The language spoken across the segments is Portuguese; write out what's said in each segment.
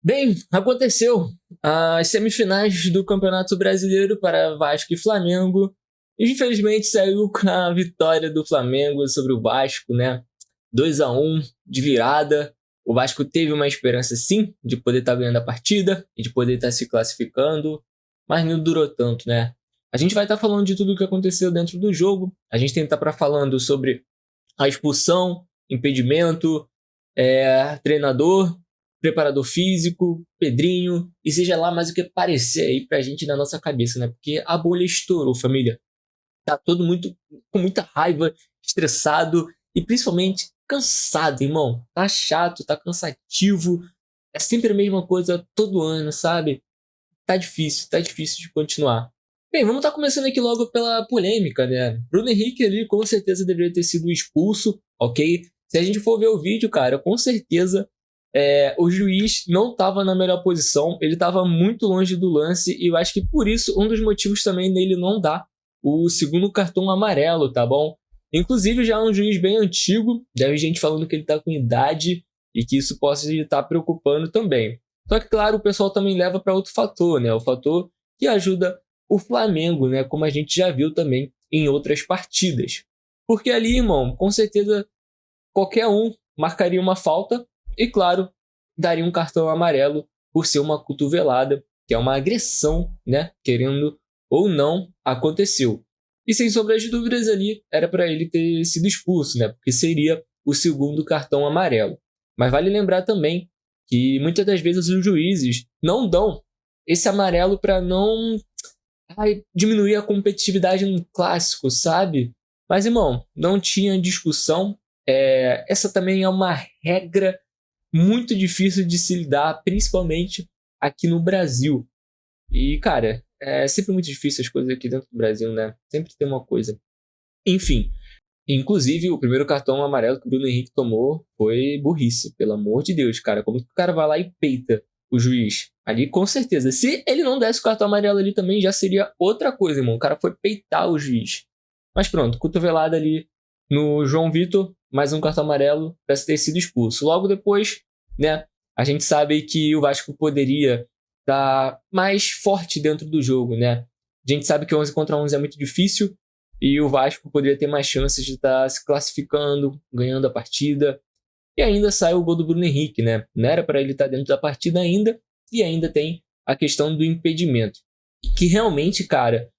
Bem, aconteceu as semifinais do Campeonato Brasileiro para Vasco e Flamengo. E infelizmente saiu com a vitória do Flamengo sobre o Vasco, né? 2-1 de virada. O Vasco teve uma esperança sim de poder estar ganhando a partida e de poder estar se classificando, mas não durou tanto, né? A gente vai estar falando de tudo o que aconteceu dentro do jogo. A gente tem que estar falando sobre a expulsão, impedimento, treinador, preparador físico, Pedrinho, e seja lá mais o que parecer aí pra gente na nossa cabeça, né? Porque a bolha estourou, família. Tá todo muito com muita raiva, estressado e principalmente cansado, irmão. Tá chato, tá cansativo. É sempre a mesma coisa todo ano, sabe? Tá difícil de continuar. Bem, vamos estar começando aqui logo pela polêmica, né? Bruno Henrique ali com certeza deveria ter sido expulso, ok? Se a gente for ver o vídeo, cara, com certeza o juiz não estava na melhor posição, ele estava muito longe do lance e eu acho que por isso um dos motivos também dele não dar o segundo cartão amarelo, tá bom? Inclusive já é um juiz bem antigo, deve gente falando que ele tá com idade e que isso possa estar preocupando também. Só que, claro, o pessoal também leva para outro fator, né? O fator que ajuda o Flamengo, né? Como a gente já viu também em outras partidas. Porque ali, irmão, com certeza qualquer um marcaria uma falta e, claro, daria um cartão amarelo por ser uma cotovelada, que é uma agressão, né? Querendo ou não, aconteceu. E sem sombra de dúvidas ali, era para ele ter sido expulso, né? Porque seria o segundo cartão amarelo. Mas vale lembrar também que muitas das vezes os juízes não dão esse amarelo para não diminuir a competitividade no clássico, sabe? Mas, irmão, não tinha discussão. Essa também é uma regra muito difícil de se lidar, principalmente aqui no Brasil. E, cara, é sempre muito difícil as coisas aqui dentro do Brasil, né? Sempre tem uma coisa. Enfim, inclusive o primeiro cartão amarelo que o Bruno Henrique tomou foi burrice, pelo amor de Deus, cara. Como que o cara vai lá e peita o juiz? Ali, com certeza. Se ele não desse o cartão amarelo ali também, já seria outra coisa, irmão. O cara foi peitar o juiz. Mas pronto, cotovelada ali no João Vitor, mais um cartão amarelo para ter sido expulso. Logo depois, né, a gente sabe que o Vasco poderia estar mais forte dentro do jogo, né? A gente sabe que 11 contra 11 é muito difícil e o Vasco poderia ter mais chances de estar se classificando, ganhando a partida. E ainda sai o gol do Bruno Henrique, né? Não era para ele estar dentro da partida ainda, e ainda tem a questão do impedimento. Que realmente, cara,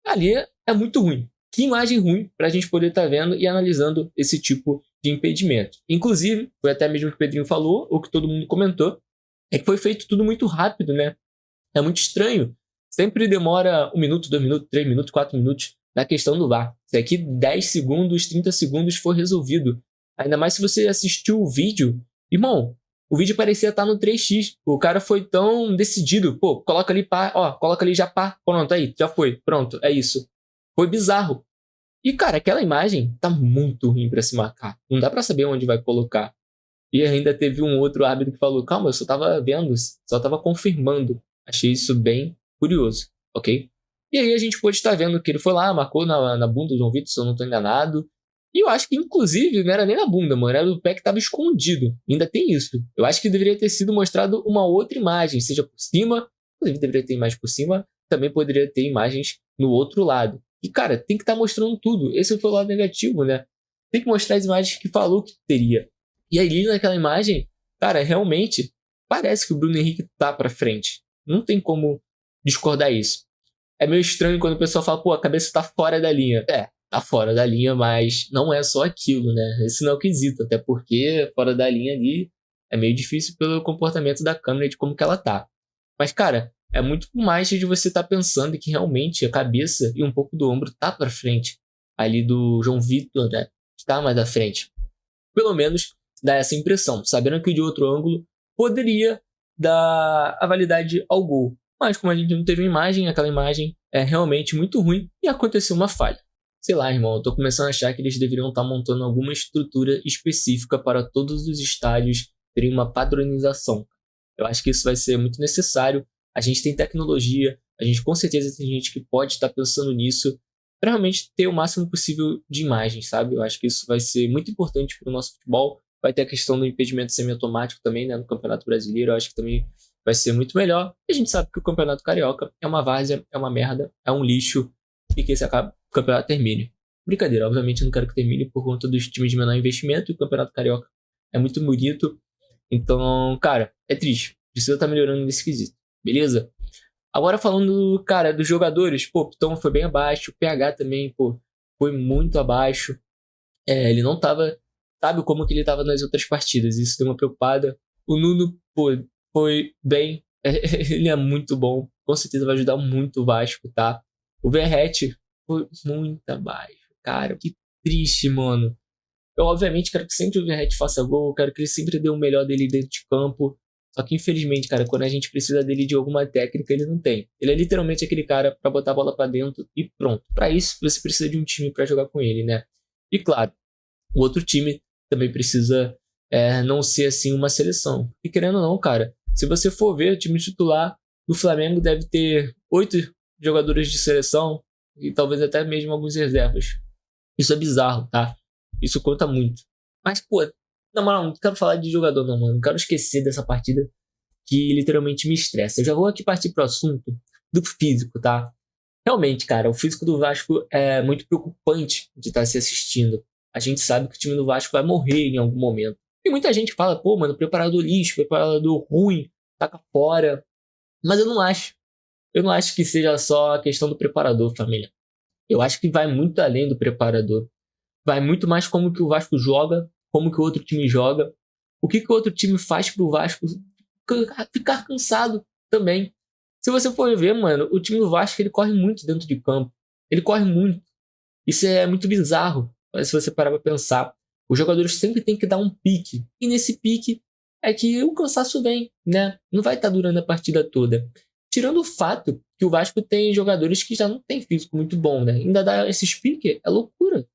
ali é muito ruim. Que imagem ruim para a gente poder estar vendo e analisando esse tipo de impedimento. Inclusive, foi até mesmo o que o Pedrinho falou, ou que todo mundo comentou, é que foi feito tudo muito rápido, né? É muito estranho. Sempre demora 1 minuto, 2 minutos, 3 minutos, 4 minutos na questão do VAR. Se aqui 10 segundos, 30 segundos for resolvido. Ainda mais se você assistiu o vídeo. Irmão, o vídeo parecia estar no 3x. O cara foi tão decidido. Pô, coloca ali pá, ó, coloca ali já pá. Pronto, aí, já foi. Pronto, é isso. Foi bizarro. E, cara, aquela imagem tá muito ruim pra se marcar. Não dá pra saber onde vai colocar. E ainda teve um outro árbitro que falou, calma, eu só tava vendo, só tava confirmando. Achei isso bem curioso, ok? E aí a gente pôde estar vendo que ele foi lá, marcou na bunda do João Vitor, se eu não tô enganado. E eu acho que, inclusive, não era nem na bunda, mano. Era o pé que tava escondido. Ainda tem isso. Eu acho que deveria ter sido mostrado uma outra imagem, seja por cima. Inclusive, deveria ter imagem por cima. Também poderia ter imagens no outro lado. E, cara, tem que estar mostrando tudo. Esse foi o lado negativo, né? Tem que mostrar as imagens que falou que teria. E aí, naquela imagem, cara, realmente parece que o Bruno Henrique tá pra frente. Não tem como discordar isso. É meio estranho quando o pessoal fala, pô, a cabeça tá fora da linha. Tá fora da linha, mas não é só aquilo, né? Esse não é o quesito, até porque fora da linha ali é meio difícil pelo comportamento da câmera e de como que ela tá. Mas, cara, é muito mais de você estar pensando que realmente a cabeça e um pouco do ombro tá pra frente. Ali do João Vitor, né? Que tá mais à frente. Pelo menos dá essa impressão, sabendo que de outro ângulo poderia dar a validade ao gol. Mas como a gente não teve uma imagem, aquela imagem é realmente muito ruim e aconteceu uma falha. Sei lá, irmão, eu tô começando a achar que eles deveriam estar montando alguma estrutura específica para todos os estádios terem uma padronização. Eu acho que isso vai ser muito necessário. A gente tem tecnologia, a gente com certeza tem gente que pode estar pensando nisso para realmente ter o máximo possível de imagens, sabe? Eu acho que isso vai ser muito importante para o nosso futebol. Vai ter a questão do impedimento semiautomático também, né, no Campeonato Brasileiro. Eu acho que também vai ser muito melhor. E a gente sabe que o Campeonato Carioca é uma várzea, é uma merda, é um lixo e que esse campeonato termine. Brincadeira, obviamente eu não quero que termine por conta dos times de menor investimento e o Campeonato Carioca é muito bonito. Então, cara, é triste. Precisa estar melhorando nesse quesito, beleza? Agora falando, cara, dos jogadores, pô, o Piton foi bem abaixo, o PH também, pô, foi muito abaixo. Ele não tava, sabe como que ele tava nas outras partidas, isso deu uma preocupada. O Nuno, pô, foi bem, ele é muito bom, com certeza vai ajudar muito o Vasco, tá? O Verratti foi muito abaixo, cara, que triste, mano. Eu, obviamente, quero que sempre o Verratti faça gol, quero que ele sempre dê o melhor dele dentro de campo. Só que, infelizmente, cara, quando a gente precisa dele de alguma técnica, ele não tem. Ele é literalmente aquele cara pra botar a bola pra dentro e pronto. Pra isso, você precisa de um time pra jogar com ele, né? E, claro, o outro time também precisa não ser, assim, uma seleção. E, querendo ou não, cara, se você for ver, o time titular do Flamengo deve ter 8 jogadores de seleção e talvez até mesmo alguns reservas. Isso é bizarro, tá? Isso conta muito. Mas, pô, na moral, não quero falar de jogador não, mano. Não quero esquecer dessa partida que literalmente me estressa. Eu já vou aqui partir pro assunto do físico, tá? Realmente, cara, o físico do Vasco é muito preocupante de estar se assistindo. A gente sabe que o time do Vasco vai morrer em algum momento. E muita gente fala, pô, mano, preparador lixo, preparador ruim, taca fora. Mas eu não acho. Eu não acho que seja só a questão do preparador, família. Eu acho que vai muito além do preparador. Vai muito mais como que o Vasco joga, como que o outro time joga, o que que o outro time faz pro Vasco ficar cansado também. Se você for ver, mano, o time do Vasco ele corre muito dentro de campo. Ele corre muito. Isso é muito bizarro, se você parar pra pensar. Os jogadores sempre têm que dar um pique. E nesse pique é que o cansaço vem, né? Não vai estar durando a partida toda. Tirando o fato que o Vasco tem jogadores que já não tem físico muito bom, né? Ainda dá esses piques, é loucura.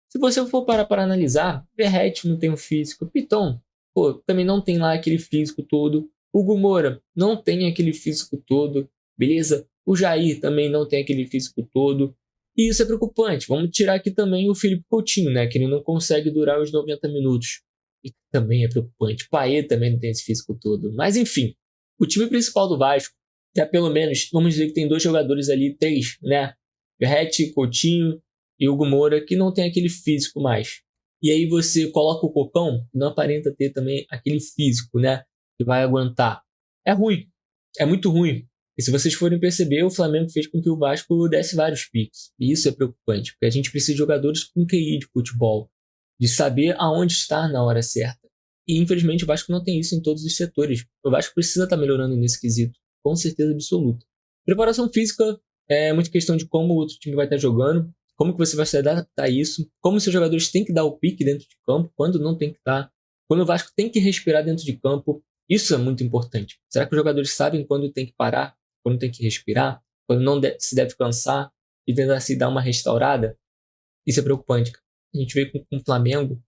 Se você for parar para analisar, Verratti não tem um físico, Piton, pô, também não tem lá aquele físico todo, Hugo Moura não tem aquele físico todo, beleza? O Jair também não tem aquele físico todo, e isso é preocupante. Vamos tirar aqui também o Felipe Coutinho, né, que ele não consegue durar os 90 minutos, e também é preocupante. O Payet também não tem esse físico todo, mas enfim, o time principal do Vasco, já pelo menos, vamos dizer que tem 2 jogadores ali, 3, né? Verratti, Coutinho e Hugo Moura, que não tem aquele físico mais. E aí você coloca o Cocão, que não aparenta ter também aquele físico, né? Que vai aguentar. É ruim. É muito ruim. E se vocês forem perceber, o Flamengo fez com que o Vasco desse vários piques. E isso é preocupante, porque a gente precisa de jogadores com QI de futebol, de saber aonde estar na hora certa. E infelizmente o Vasco não tem isso em todos os setores. O Vasco precisa estar melhorando nesse quesito, com certeza absoluta. Preparação física é muita questão de como o outro time vai estar jogando, como que você vai se adaptar a isso, como seus jogadores têm que dar o pique dentro de campo, quando não tem que dar, quando o Vasco tem que respirar dentro de campo. Isso é muito importante. Será que os jogadores sabem quando tem que parar, quando tem que respirar, quando não se deve cansar e tentar se dar uma restaurada? Isso é preocupante. A gente vê com o Flamengo,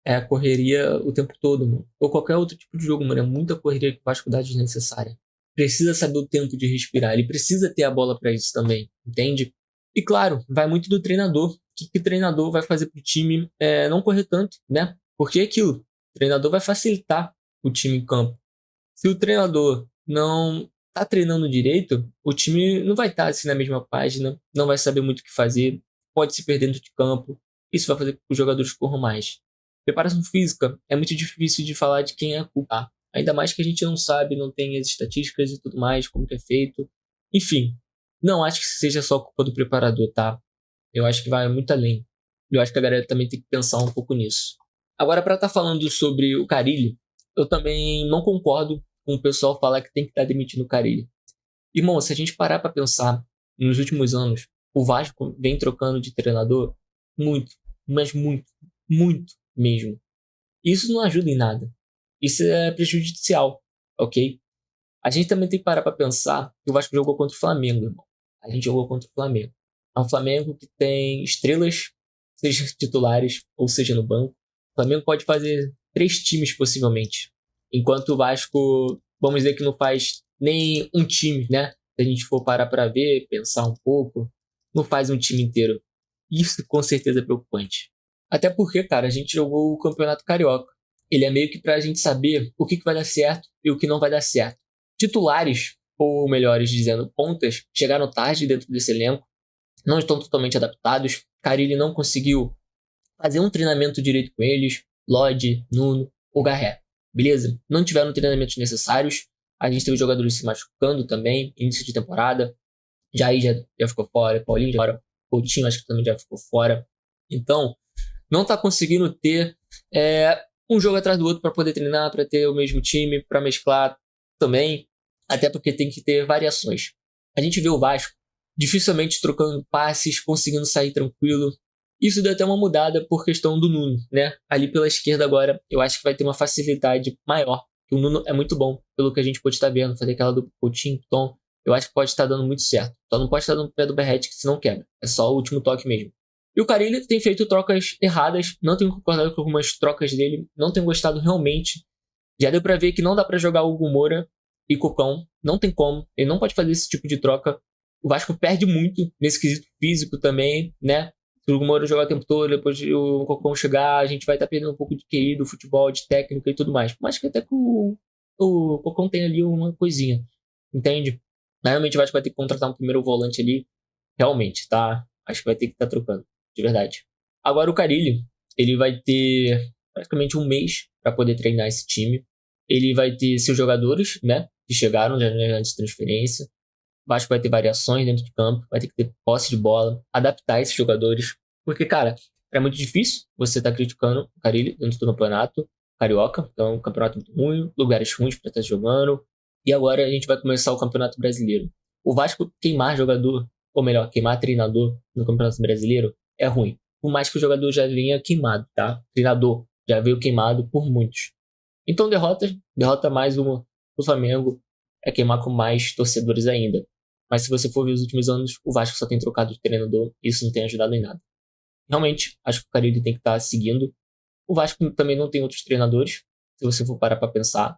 é a correria o tempo todo, mano. Ou qualquer outro tipo de jogo, mano. É muita correria que o Vasco dá desnecessária. Precisa saber o tempo de respirar. Ele precisa ter a bola para isso também, entende? E claro, vai muito do treinador. O que o treinador vai fazer pro time não correr tanto, né? Porque é aquilo. O treinador vai facilitar o time em campo. Se o treinador não tá treinando direito, o time não vai estar assim na mesma página, não vai saber muito o que fazer, pode se perder dentro de campo. Isso vai fazer com que os jogadores corram mais. Preparação física é muito difícil de falar de quem é a culpa. Ainda mais que a gente não sabe, não tem as estatísticas e tudo mais, como que é feito. Enfim, não acho que seja só culpa do preparador, tá? Eu acho que vai muito além. Eu acho que a galera também tem que pensar um pouco nisso. Agora, para estar falando sobre o Carille, eu também não concordo com o pessoal falar que tem que estar demitindo o Carille. Irmão, se a gente parar para pensar, nos últimos anos, o Vasco vem trocando de treinador muito, mas muito, muito mesmo. Isso não ajuda em nada. Isso é prejudicial, ok? A gente também tem que parar para pensar que o Vasco jogou contra o Flamengo, irmão. A gente jogou contra o Flamengo. É um Flamengo que tem estrelas, seja titulares ou seja no banco. O Flamengo pode fazer 3 times possivelmente. Enquanto o Vasco, vamos dizer que não faz nem um time, né? Se a gente for parar para ver, pensar um pouco, não faz um time inteiro. Isso com certeza é preocupante. Até porque, cara, a gente jogou o Campeonato Carioca. Ele é meio que pra gente saber o que vai dar certo e o que não vai dar certo. titulares, ou melhores dizendo, pontas, chegaram tarde dentro desse elenco, não estão totalmente adaptados. Carille não conseguiu fazer um treinamento direito com eles. Lodi, Nuno, o Garré. Beleza? Não tiveram treinamentos necessários. A gente teve jogadores se machucando também, início de temporada. Jair já ficou fora, Paulinho já fora, Coutinho acho que também já ficou fora. Então, não tá conseguindo ter um jogo atrás do outro para poder treinar, para ter o mesmo time, para mesclar também. Até porque tem que ter variações. A gente vê o Vasco dificilmente trocando passes, conseguindo sair tranquilo. Isso deu até uma mudada por questão do Nuno, né? Ali pela esquerda agora, eu acho que vai ter uma facilidade maior. O Nuno é muito bom, pelo que a gente pode estar vendo, fazer aquela do Coutinho, Tom. Eu acho que pode estar dando muito certo. Só não pode estar dando pé do Berrete, que senão quebra. É só o último toque mesmo. E o Carille tem feito trocas erradas, não tenho concordado com algumas trocas dele, não tenho gostado realmente. Já deu pra ver que não dá pra jogar o Hugo Moura e Cocão, não tem como, ele não pode fazer esse tipo de troca. O Vasco perde muito nesse quesito físico também, né? Se o Hugo Moura jogar o tempo todo, depois o Cocão chegar, a gente vai estar perdendo um pouco de QI do futebol, de técnica e tudo mais. Mas que até que o Cocão tem ali uma coisinha, entende? Realmente o Vasco vai ter que contratar um primeiro volante ali, realmente, tá? Acho que vai ter que estar trocando, de verdade. Agora o Carille, ele vai ter praticamente um mês para poder treinar esse time. Ele vai ter seus jogadores, né? Que chegaram já antes de transferência. O Vasco vai ter variações dentro de campo, vai ter que ter posse de bola, adaptar esses jogadores. Porque, cara, é muito difícil você estar criticando o Carille dentro do campeonato carioca. Então, um campeonato muito ruim, lugares ruins para estar jogando. E agora a gente vai começar o Campeonato Brasileiro. O Vasco queimar jogador, ou melhor, queimar treinador no Campeonato Brasileiro é ruim. Por mais que o jogador já venha queimado, tá? O treinador já veio queimado por muitos. Então derrota mais uma do Flamengo, é queimar com mais torcedores ainda. Mas se você for ver os últimos anos, o Vasco só tem trocado de treinador e isso não tem ajudado em nada. Realmente, acho que o Carille tem que estar seguindo. O Vasco também não tem outros treinadores, se você for parar para pensar.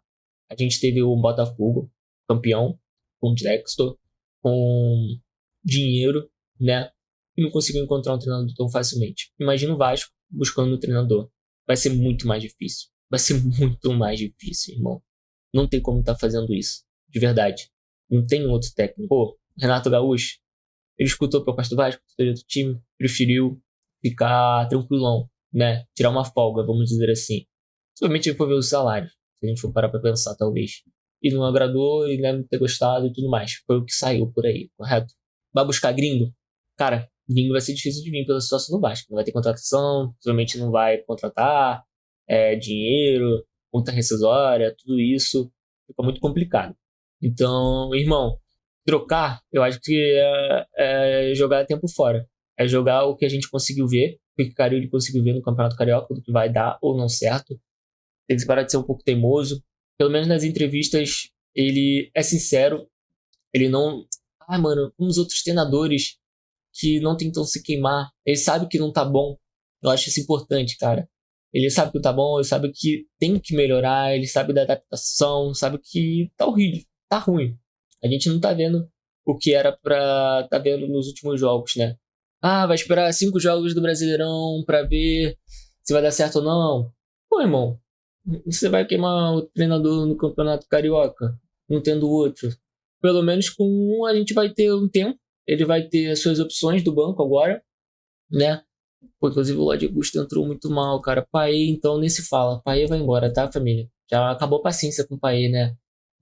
A gente teve o Botafogo, campeão, com Drexler, com dinheiro, né? E não conseguiu encontrar um treinador tão facilmente. Imagina o Vasco buscando um treinador. Vai ser muito mais difícil. Vai ser muito mais difícil, irmão. Não tem como estar fazendo isso. De verdade. Não tem outro técnico. Pô, Renato Gaúcho, ele escutou a proposta do Vasco, do time, preferiu ficar tranquilão, né? Tirar uma folga, vamos dizer assim. Somente ele foi ver o salário, se a gente for parar pra pensar, talvez. E não agradou, e não ter gostado e tudo mais. Foi o que saiu por aí, correto? Vai buscar gringo? Cara, gringo vai ser difícil de vir pela situação do Vasco. Não vai ter contratação, provavelmente não vai contratar, dinheiro, conta rescisória, tudo isso. Fica muito complicado. Então, irmão, trocar, eu acho que é jogar tempo fora. É jogar o que a gente conseguiu ver, o que o Carille conseguiu ver no Campeonato Carioca, do que vai dar ou não certo. Tem que parar de ser um pouco teimoso. Pelo menos nas entrevistas, ele é sincero. Ele não... Ah, mano, uns outros treinadores que não tentam se queimar. Ele sabe que não tá bom. Eu acho isso importante, cara. Ele sabe que não tá bom, ele sabe que tem que melhorar, ele sabe da adaptação, sabe que tá horrível, tá ruim. A gente não tá vendo o que era pra tá vendo nos últimos jogos, né? Ah, vai esperar 5 jogos do Brasileirão pra ver se vai dar certo ou não. Pô, irmão, você vai queimar o treinador no Campeonato Carioca, não tendo outro. Pelo menos com um a gente vai ter um tempo. Ele vai ter as suas opções do banco agora, né? Pô, inclusive o Lodi Augusto entrou muito mal, cara. Paê, então, nem se fala. Paê vai embora, tá, família? Já acabou a paciência com o Paê, né?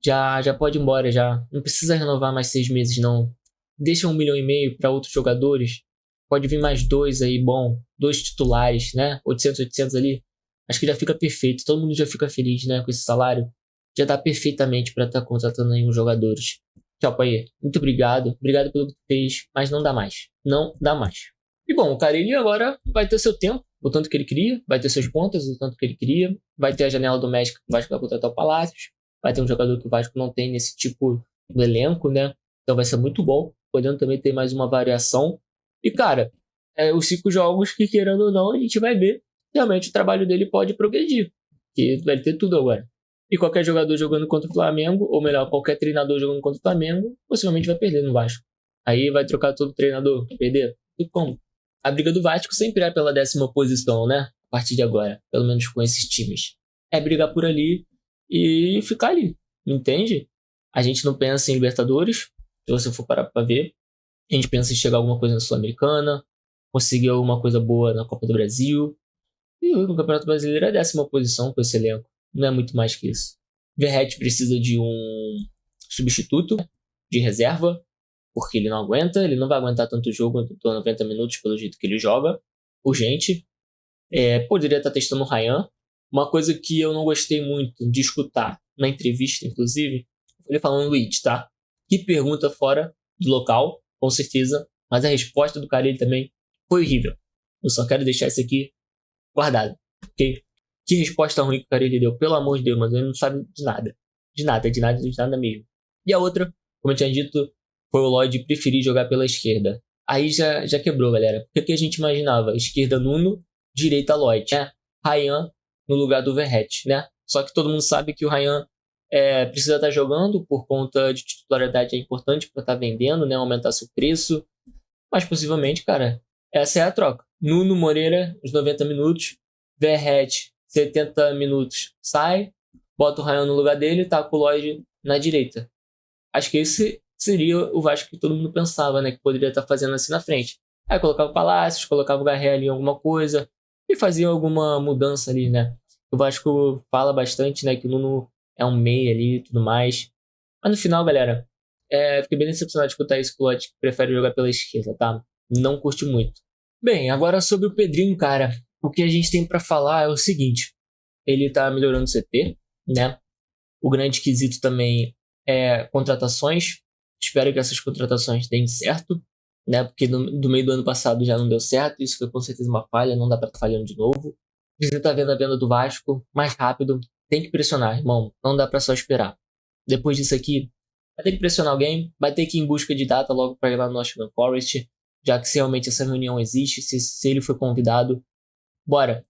Já pode ir embora, já. Não precisa renovar mais 6 meses, não. Deixa 1,5 milhão para outros jogadores. Pode vir mais 2 aí, bom. 2 titulares, né? 800 ali. Acho que já fica perfeito. Todo mundo já fica feliz, né? Com esse salário. Já dá perfeitamente para estar contratando aí uns jogadores. Tchau, Paê. Muito obrigado. Obrigado pelo que fez. Mas não dá mais. Não dá mais. E bom, o Carille agora vai ter seu tempo, o tanto que ele queria. Vai ter seus pontos, o tanto que ele queria. Vai ter a janela doméstica que o Vasco vai contratar o Palácios. Vai ter um jogador que o Vasco não tem nesse tipo de elenco, né? Então vai ser muito bom. Podendo também ter mais uma variação. E, cara, os 5 jogos que, querendo ou não, a gente vai ver. Realmente o trabalho dele pode progredir. Que vai ter tudo agora. E qualquer jogador jogando contra o Flamengo, ou melhor, qualquer treinador jogando contra o Flamengo, possivelmente vai perder no Vasco. Aí vai trocar todo o treinador, vai perder? E como? A briga do Vasco sempre é pela 10ª posição, né? A partir de agora, pelo menos com esses times. É brigar por ali e ficar ali, entende? A gente não pensa em Libertadores, se você for parar pra ver. A gente pensa em chegar a alguma coisa na Sul-Americana, conseguir alguma coisa boa na Copa do Brasil. E o Campeonato Brasileiro é a 10ª posição com esse elenco. Não é muito mais que isso. Verratti precisa de um substituto de reserva, porque ele não aguenta, ele não vai aguentar tanto jogo, 90 minutos pelo jeito que ele joga. Urgente. Poderia estar testando o Ryan. Uma coisa que eu não gostei muito de escutar na entrevista, inclusive, ele falando do Luiz, tá? Que pergunta fora do local, com certeza, mas a resposta do Carille também foi horrível. Eu só quero deixar isso aqui guardado, ok? Que resposta ruim que o Carille deu, pelo amor de Deus, mas ele não sabe de nada. De nada mesmo. E a outra, como eu tinha dito, foi o Lloyd preferir jogar pela esquerda. Aí já quebrou, galera. Porque o que a gente imaginava? Esquerda Nuno, direita Lloyd, né? Ryan no lugar do Verratti, né? Só que todo mundo sabe que o Ryan precisa estar jogando por conta de titularidade, é importante para estar vendendo, né? Aumentar seu preço. Mas possivelmente, cara, essa é a troca. Nuno Moreira, os 90 minutos. Verratti, 70 minutos, sai. Bota o Ryan no lugar dele, tá com o Lloyd na direita. Acho que esse seria o Vasco que todo mundo pensava, né? Que poderia estar fazendo assim na frente. Aí colocava o Palácios, colocava o Garré ali em alguma coisa e fazia alguma mudança ali, né? O Vasco fala bastante, né? Que o Nuno é um meia ali e tudo mais. Mas no final, galera, fiquei bem decepcionado de escutar isso, que o Lloyd prefere jogar pela esquerda, tá? Não curte muito. Bem, agora sobre o Pedrinho, cara. O que a gente tem pra falar é o seguinte. Ele tá melhorando o CT, né? O grande quesito também é contratações. Espero que essas contratações deem certo, né? Porque do meio do ano passado já não deu certo. Isso foi com certeza uma falha, não dá pra estar falhando de novo. Você tá vendo a venda do Vasco mais rápido. Tem que pressionar, irmão. Não dá pra só esperar. Depois disso aqui, vai ter que pressionar alguém. Vai ter que ir em busca de data logo para ir lá no Nottingham Forest. Já que se realmente essa reunião existe, se ele foi convidado. Bora.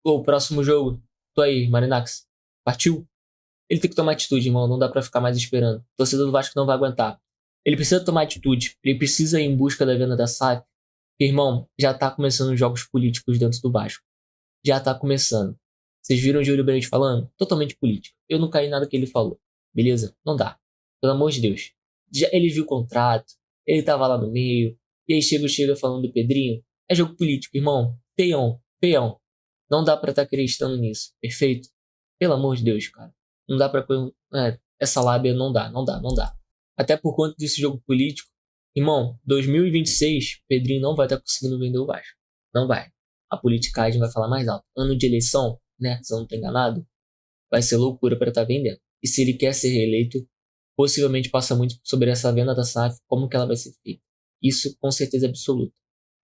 O próximo jogo. Tô aí, Marinax. Partiu? Ele tem que tomar atitude, irmão. Não dá pra ficar mais esperando. O torcedor do Vasco não vai aguentar. Ele precisa tomar atitude. Ele precisa ir em busca da venda da SAF. Irmão, já tá começando os jogos políticos dentro do Vasco. Já tá começando. Vocês viram o Júlio Brandt falando? Totalmente político. Eu não caí em nada que ele falou. Beleza? Não dá. Pelo amor de Deus. Ele viu o contrato. Ele tava lá no meio. E aí chega falando do Pedrinho. É jogo político, irmão. Feião. Feião. Não dá pra estar acreditando nisso. Perfeito? Pelo amor de Deus, cara. Não dá pra... essa lábia não dá. Até por conta desse jogo político. Irmão, 2026, Pedrinho não vai estar conseguindo vender o Vasco. Não vai. A politicagem vai falar mais alto. Ano de eleição, né? Se eu não tô enganado, vai ser loucura para estar vendendo. E se ele quer ser reeleito, possivelmente passa muito sobre essa venda da SAF, como que ela vai ser feita. Isso com certeza absoluta.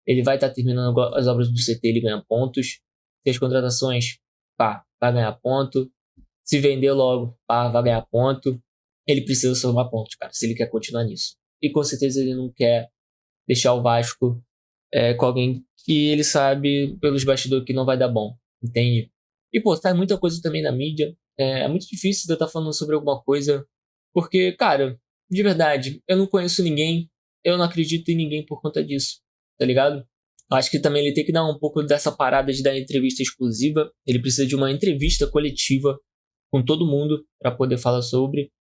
Ele vai estar terminando as obras do CT, ele ganha pontos. Se as contratações, pá, vai ganhar ponto. Se vender logo, pá, vai ganhar ponto. Ele precisa somar pontos, cara, se ele quer continuar nisso. E com certeza ele não quer deixar o Vasco com alguém que ele sabe pelos bastidores que não vai dar bom, entende? E, pô, tá muita coisa também na mídia. É muito difícil de eu estar falando sobre alguma coisa, porque, cara, de verdade, eu não conheço ninguém, eu não acredito em ninguém por conta disso, tá ligado? Acho que também ele tem que dar um pouco dessa parada de dar entrevista exclusiva. Ele precisa de uma entrevista coletiva com todo mundo para poder falar sobre.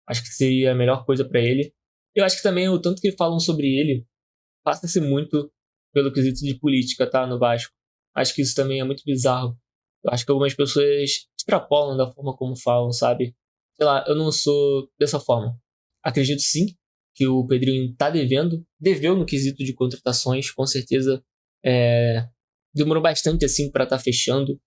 Acho que seria a melhor coisa para ele. Eu acho que também o tanto que falam sobre ele passa-se muito pelo quesito de política, tá? No Vasco. Acho que isso também é muito bizarro. Eu acho que algumas pessoas extrapolam da forma como falam, sabe? Sei lá, eu não sou dessa forma. Acredito sim que o Pedrinho tá deveu no quesito de contratações, com certeza. Demorou bastante assim para estar fechando,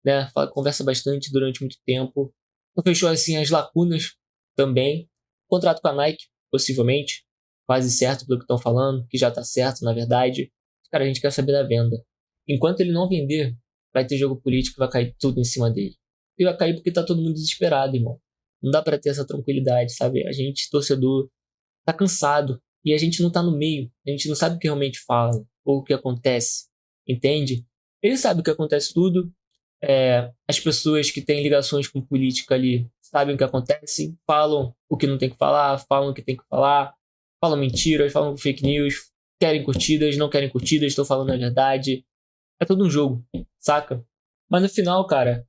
né? Conversa bastante durante muito tempo. Não fechou assim as lacunas também. Contrato com a Nike, possivelmente. Quase certo pelo que estão falando, que já tá certo, na verdade. Cara, a gente quer saber da venda. Enquanto ele não vender, vai ter jogo político e vai cair tudo em cima dele. E vai cair porque tá todo mundo desesperado, irmão. Não dá pra ter essa tranquilidade, sabe? A gente, torcedor, tá cansado. E a gente não tá no meio. A gente não sabe o que realmente fala ou o que acontece. Entende? Ele sabe o que acontece tudo. As pessoas que têm ligações com política ali sabem o que acontece, falam o que não tem que falar, falam o que tem que falar, falam mentiras, falam fake news, querem curtidas, não querem curtidas, estão falando a verdade. É todo um jogo, saca? Mas no final, cara,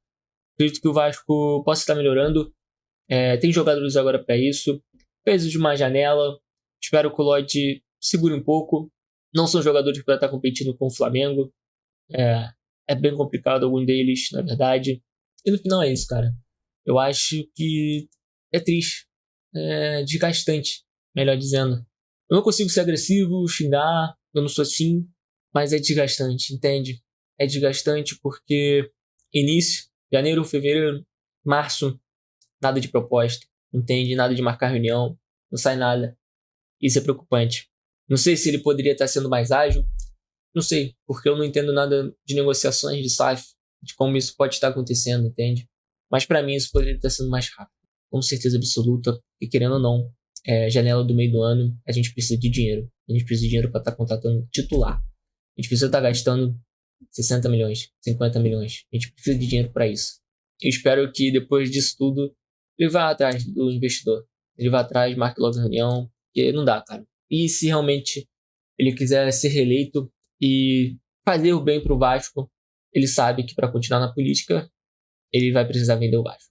acredito que o Vasco possa estar melhorando. Tem jogadores agora para isso. fez de uma janela. Espero que o Lodge segure um pouco. Não são jogadores para estar competindo com o Flamengo. É bem complicado algum deles, na verdade. E no final é isso, cara. Eu acho que é triste. É desgastante, melhor dizendo. Eu não consigo ser agressivo, xingar. Eu não sou assim. Mas é desgastante, entende? É desgastante porque início, janeiro, fevereiro, março, nada de proposta. Entende? Nada de marcar reunião. Não sai nada. Isso é preocupante. Não sei se ele poderia estar sendo mais ágil. Não sei, porque eu não entendo nada de negociações de SAF, de como isso pode estar acontecendo, entende? Mas para mim isso poderia estar sendo mais rápido. Com certeza absoluta. E querendo ou não, janela do meio do ano, a gente precisa de dinheiro. A gente precisa de dinheiro para estar contratando titular. A gente precisa estar gastando 60 milhões, 50 milhões. A gente precisa de dinheiro para isso. Eu espero que depois disso tudo, ele vá atrás do investidor. Ele vá atrás, marque logo a reunião, porque não dá, cara. E se realmente ele quiser ser reeleito e fazer o bem pro Vasco, ele sabe que para continuar na política, ele vai precisar vender o Vasco.